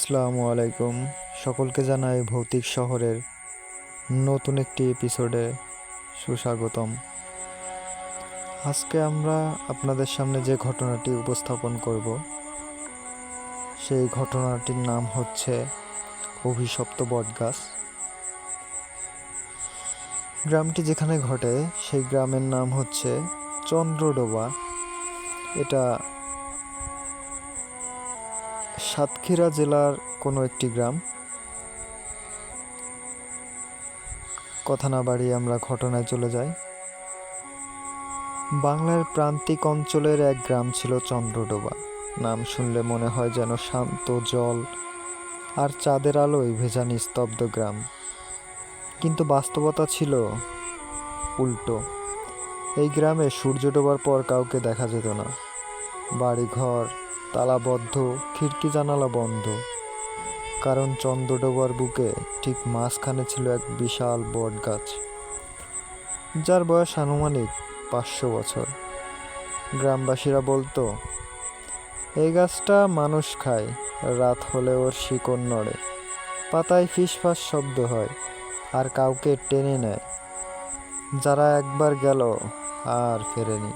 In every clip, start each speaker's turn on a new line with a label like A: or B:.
A: আসসালামু আলাইকুম। সকলকে জানাই ভৌতিক শহরের নতুন একটি এপিসোডে সুস্বাগতম। আজকে আমরা আপনাদের সামনে যে ঘটনাটি উপস্থাপন করব সেই ঘটনাটির নাম হচ্ছে অভিশপ্ত বটগাছ। গ্রামটি যেখানে ঘটে সেই গ্রামের নাম হচ্ছে চন্দ্রডোবা। এটা সাতক্ষীরা জেলার কোনো একটি গ্রাম। কথা না বাড়িয়ে আমরা ঘটনায় চলে যাই। বাংলার প্রান্তিক অঞ্চলের এক গ্রাম ছিল চন্দ্রডোবা। নাম শুনলে মনে হয় যেন শান্ত জল আর চাঁদের আলোয় ভেজা নিস্তব্ধ গ্রাম, কিন্তু বাস্তবতা ছিল উল্টো। এই গ্রামে সূর্য ডোবার পর কাউকে দেখা যেত না। বাড়িঘর তালাবদ্ধ, খিড়কি জানালা বন্ধ, কারণ চন্দ্রডোবার বুকে ঠিক মাঝখানে ছিল এক বিশাল বট গাছ, যার বয়স আনুমানিক 500 বছর। গ্রামবাসীরা বলতো, এই গাছটা মানুষ খায়, রাত হলে ওর শিকড় নড়ে, পাতায় ফিসফাস শব্দ হয় আর কাউকে টেনে নেয়। যারা একবার গেল আর ফেরেনি।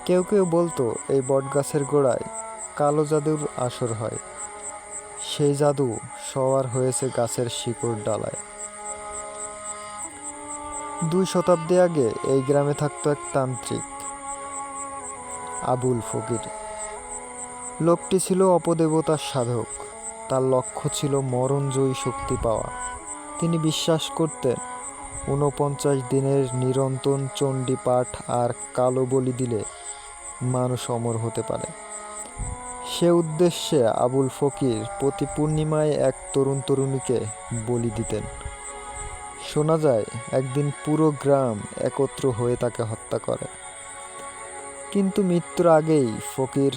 A: কেউ কেউ বলতো এই বটগাছের গোড়ায় কালো জাদুর আসর হয়। সেই জাদু সবার হয়েছে গাছের শিকড় ডালায়। 2 শতাব্দী আগে এই গ্রামে থাকতো এক তান্ত্রিক, আবুল ফকির। লোকটি ছিল অপদেবতার সাধক। তার লক্ষ্য ছিল মরণজয়ী শক্তি পাওয়া। তিনি বিশ্বাস করতেন 49 দিনের নিরন্তর চণ্ডী পাঠ আর কালো বলি দিলে মানুষ অমর হতে পারে। সে উদ্দেশ্যে আবুল ফকির প্রতি পূর্ণিমায় এক তরুণ তরুণীকে বলি দিতেন। শোনা যায় একদিন পুরো গ্রাম একত্র হয়ে তাকে হত্যা করে। কিন্তু মৃত্যুর আগেই ফকির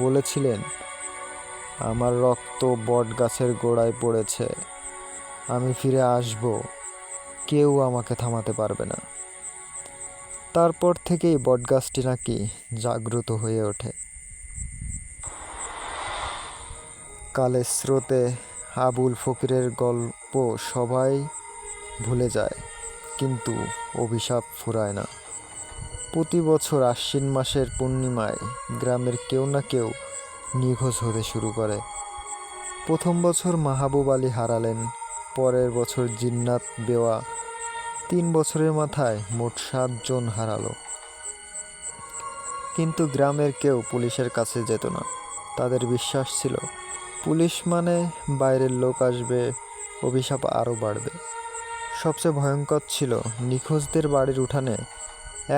A: বলেছিলেন, আমার রক্ত বট গাছের গোড়ায় পড়েছে, আমি ফিরে আসব, কেউ আমাকে থামাতে পারবে না। তারপর থেকেই বটগাছটি নাকি জাগ্রত হয়ে ওঠে। কালের স্রোতে আবুল ফকিরের গল্প সবাই ভুলে যায়, কিন্তু অভিশাপ ফুরায় না। প্রতি বছর আশ্বিন মাসের পূর্ণিমায় গ্রামের কেউ না কেউ নিখোঁজ হতে শুরু করে। প্রথম বছর মাহবুব আলী হারালেন, পরের বছর জিন্নাত বেওয়া, 3 বছরের মাথায় মোট 7 জন হারালো। কিন্তু গ্রামের কেউ পুলিশের কাছে যেত না। তাদের বিশ্বাস ছিল, পুলিশ মানে বাইরের লোক আসবে, অভিশাপ আরও বাড়বে। সবচেয়ে ভয়ঙ্কর ছিল নিখোঁজদের বাড়ির উঠানে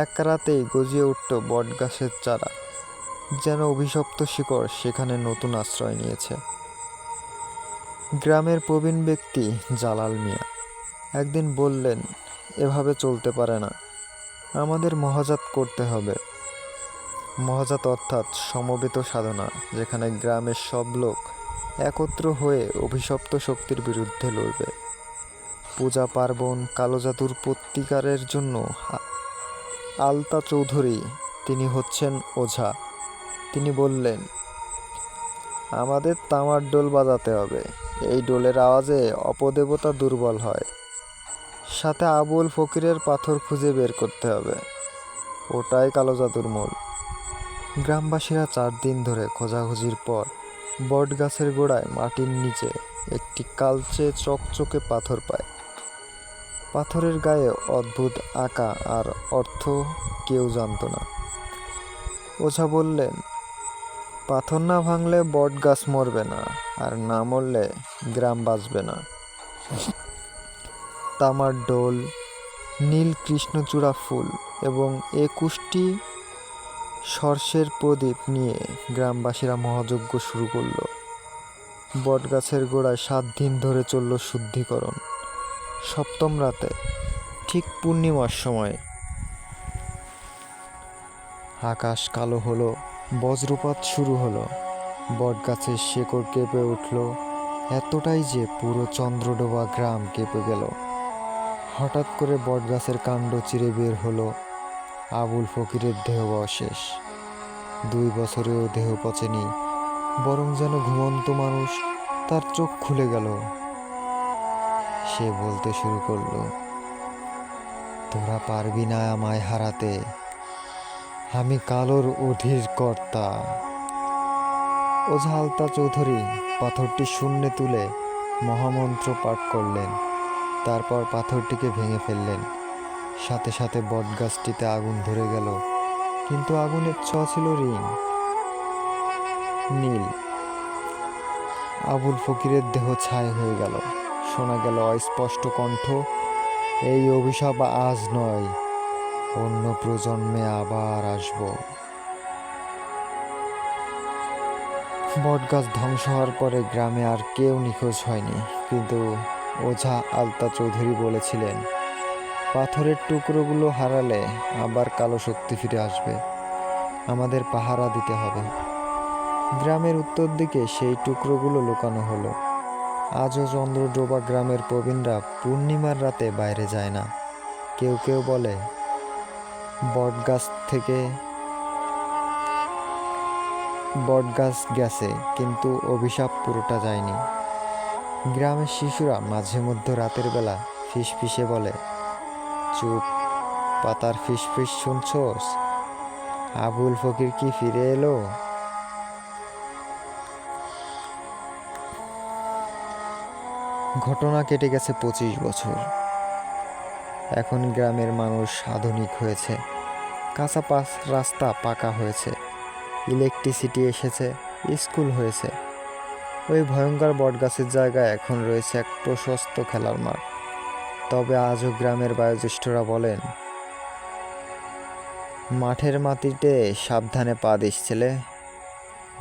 A: এক রাতেই গজিয়ে উঠত বটগাছের চারা, যেন অভিশপ্ত শিকড় সেখানে নতুন আশ্রয় নিয়েছে। গ্রামের প্রবীণ ব্যক্তি জালাল মিয়া একদিন বললেন, এভাবে চলতে পারে না, আমাদের মহাজাত করতে হবে। মহাজাত অর্থাৎ সমবেত সাধনা, যেখানে গ্রামের সব লোক একত্র হয়ে অভিশপ্ত শক্তির বিরুদ্ধে লড়বে। পূজা পার্বণ, কালো জাদুর প্রতিকারের জন্য আলতা চৌধুরী, তিনি হচ্ছেন ওঝা। তিনি বললেন, আমাদের তামার ডোল বাজাতে হবে, এই ডোলের আওয়াজে অপদেবতা দুর্বল হয়। সাথে আবুল ফকিরের পাথর খুঁজে বের করতে হবে, ওটাই কালো জাদুর মূল। গ্রামবাসীরা 4 দিন ধরে খোঁজাখুঁজির পর বটগাছের গোড়ায় মাটির নিচে একটি কালচে চকচকে পাথর পায়। পাথরের গায়ে অদ্ভুত আঁকা আর অর্থ কেউ জানত না। ওঝা বললেন, পাথর না ভাঙলে বট গাছ মরবে না, আর না মরলে গ্রাম বাঁচবে না। তামার ডোল, নীল কৃষ্ণচূড়া ফুল এবং 21টি সর্ষের প্রদীপ নিয়ে গ্রামবাসীরা মহাযজ্ঞ শুরু করল। বটগাছের গোড়ায় 7 দিন ধরে চলল শুদ্ধিকরণ। 7ম রাতে, ঠিক পূর্ণিমার সময়, আকাশ কালো হলো, বজ্রপাত শুরু হলো। বটগাছের শেকড় কেঁপে উঠল, এতটাই যে পুরো চন্দ্রডোবা গ্রাম কেঁপে গেল। হঠাৎ করে বটগাছের কাণ্ড চিরে বের হলো আবুল ফকিরের দেহাবশেষ। 2 বছরেও দেহ পচেনি, বরং যেন ঘুমন্ত মানুষ তার চোখ খুলে গেল। সে বলতে শুরু করলো, তোরা পারবি না আমায় হারাতে, আমি কালোর অধীর কর্তা। ওঝা আলতা চৌধুরী পাথরটি শূন্যে তুলে মহামন্ত্র পাঠ করলেন। তারপর পাথরটিকে ভেঙে ফেললেন। সাথে সাথে বটগাছটিতে আগুন ধরে গেল, কিন্তু আগুনের ছোঁয়া ছিল নীল। আবুল ফকিরের দেহ ছাই হয়ে গেল। শোনা গেল অস্পষ্ট কণ্ঠ, এই অভিশাপ আজ নয়, অন্য প্রজন্মে আবার আসব। বটগাছ ধ্বংস হওয়ার পরে গ্রামে আর কেউ নিখোঁজ হয়নি, কিন্তু ওঝা আলতা চৌধুরী বলেছিলেন, পাথরের টুকরোগুলো হারালে আবার কালো শক্তি ফিরে আসবে, আমাদের পাহারা দিতে হবে। গ্রামের উত্তর দিকে সেই টুকরোগুলো লুকানো হলো। আজও চন্দ্রডোবা গ্রামের প্রবীণরা পূর্ণিমার রাতে বাইরে যায় না। কেউ কেউ বলে বটগাছ গেছে, কিন্তু অভিশাপ পুরোটা যায়নি। গ্রামের শিশুরা মাঝে মধ্যে রাতের বেলা ফিসফিসে বলে, চুপ, পাতার ফিসফিস শুনছোস? আবুল ফকির কি ফিরে এলো? ঘটনা কেটে গেছে 25 বছর। এখন গ্রামের মানুষ আধুনিক হয়েছে, কাঁচা রাস্তা পাকা হয়েছে, ইলেকট্রিসিটি এসেছে, স্কুল হয়েছে। ওই ভয়ঙ্কর বটগাছের জায়গায় এখন রয়েছে এক প্রশস্ত খেলার মাঠ। তবে আজও গ্রামের বয়োজ্যেষ্ঠরা বলেন, মাঠের মাটিতে সাবধানে পা দিস ছেলে,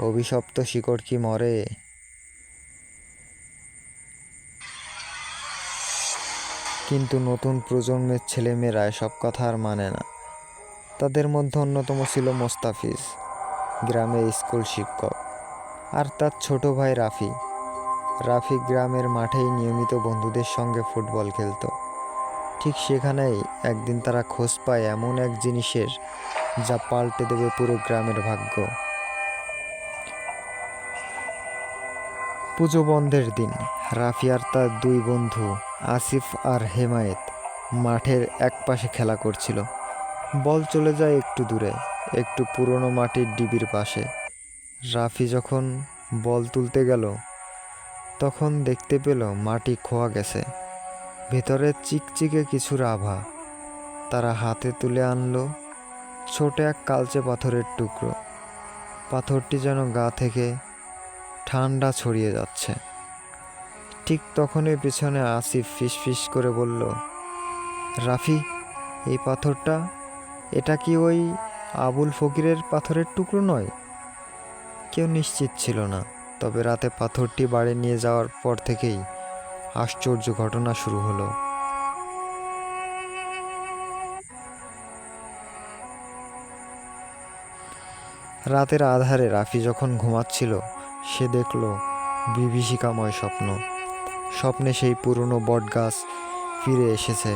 A: অভিশপ্ত শিকড় কি মরে? কিন্তু নতুন প্রজন্মের ছেলেমেয়েরা এসব কথা আর মানে না। তাদের মধ্যে অন্যতম ছিল মোস্তাফিজ, গ্রামের স্কুল শিক্ষক, আর তার ছোট ভাই রাফি গ্রামের মাঠেই নিয়মিত বন্ধুদের সঙ্গে ফুটবল খেলত। ঠিক সেখানেই একদিন তারা খোঁজ পায় এমন এক জিনিসের, যা পাল্টে দেবে পুরো গ্রামের ভাগ্য। পুজো বন্ধের দিন রাফি আর তার দুই বন্ধু আসিফ আর হেমায়েত মাঠের এক পাশে খেলা করছিল। বল চলে যায় একটু দূরে, একটু পুরনো মাটির ডিবির পাশে। রাফি যখন বল তুলতে গেল, তখন দেখতে পেল মাটি খোয়া গেছে, ভেতরে চিকচিকে কিছুর আভা। তারা হাতে তুলে আনলো ছোট এক কালচে পাথরের টুকরো। পাথরটি যেন গা থেকে ঠান্ডা ছড়িয়ে যাচ্ছে। ঠিক তখনই পেছনে আসিফ ফিসফিস করে বলল, রাফি, এই পাথরটা, এটা কি ওই আবুল ফকিরের পাথরের টুকরো নয়? কেউ নিশ্চিত ছিল না। তবে রাতে পাথরটি বাড়ি নিয়ে যাওয়ার পর থেকেই আশ্চর্য ঘটনা শুরু হলো। রাতের আধারে রাফি যখন ঘুমাচ্ছিল, সে দেখল বিভীষিকাময় স্বপ্ন। স্বপ্নে সেই পুরনো বটগাছ ফিরে এসেছে,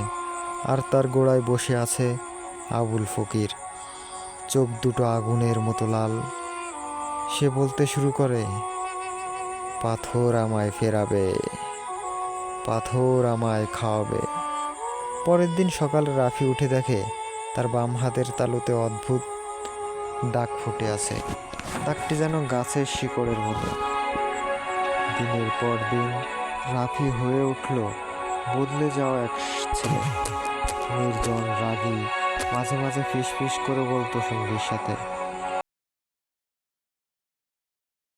A: আর তার গোড়ায় বসে আছে আবুল ফকির, চোখ দুটো আগুনের মতো লাল। সে বলতে শুরু করে, পাথর আমায় ফেরাবে, পাথর আমায় খাওয়াবে। পরের দিন সকালে রাফি উঠে দেখে তার বাম হাতের তালুতে অদ্ভুত দাগ ফুটে আছে। দাগটি যেন গাছের শিকড়ের মতো। দিনের পর দিন রাফি হয়ে উঠল বদলে যাওয়া এক ছেলে, নির্জন, রাগী, মাঝে মাঝে ফিসফিস করে বলতো সঙ্গীর সাথে,